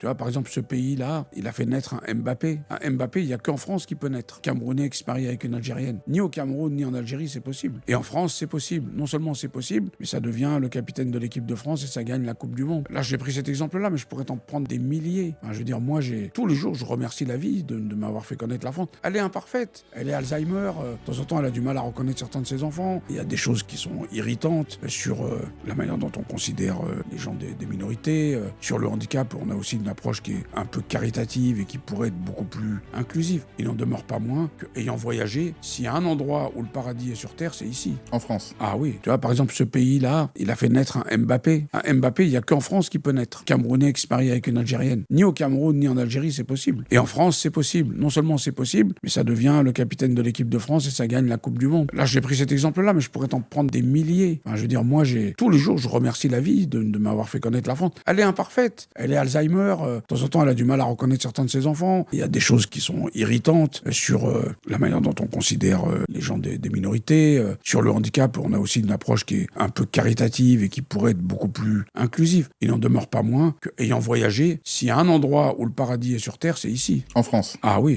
Tu vois, par exemple, ce pays-là, il a fait naître un Mbappé. Un Mbappé, il n'y a qu'en France qui peut naître. Camerounais qui se marie avec une Algérienne. Ni au Cameroun, ni en Algérie, c'est possible. Et en France, c'est possible. Non seulement c'est possible, mais ça devient le capitaine de l'équipe de France et ça gagne la Coupe du Monde. Là, j'ai pris cet exemple-là, mais je pourrais t'en prendre des milliers. Enfin, je veux dire, moi, tous les jours, je remercie la vie de m'avoir fait connaître la France. Elle est imparfaite. Elle est Alzheimer. De temps en temps, elle a du mal à reconnaître certains de ses enfants. Il y a des choses qui sont irritantes sur la manière dont on considère les gens des minorités. Sur le handicap, on a aussi une approche qui est un peu caritative et qui pourrait être beaucoup plus inclusive. Il n'en demeure pas moins qu'ayant voyagé, s'il y a un endroit où le paradis est sur Terre, c'est ici. En France. Ah oui. Tu vois, par exemple, ce pays-là, il a fait naître un Mbappé. Un Mbappé, il n'y a qu'en France qui peut naître. Camerounais qui se marie avec une Algérienne. Ni au Cameroun, ni en Algérie, c'est possible. Et en France, c'est possible. Non seulement c'est possible, mais ça devient le capitaine de l'équipe de France et ça gagne la Coupe du Monde. Là, j'ai pris cet exemple-là, mais je pourrais t'en prendre des milliers. Enfin, je veux dire, moi, tous les jours, je remercie la vie de m'avoir fait connaître la France. Elle est imparfaite. Elle est Alzheimer. De temps en temps, elle a du mal à reconnaître certains de ses enfants. Il y a des choses qui sont irritantes sur la manière dont on considère les gens des minorités. Sur le handicap, on a aussi une approche qui est un peu caritative et qui pourrait être beaucoup plus inclusive. Il n'en demeure pas moins qu'ayant voyagé, s'il y a un endroit où le paradis est sur Terre, c'est ici. En France. Ah oui.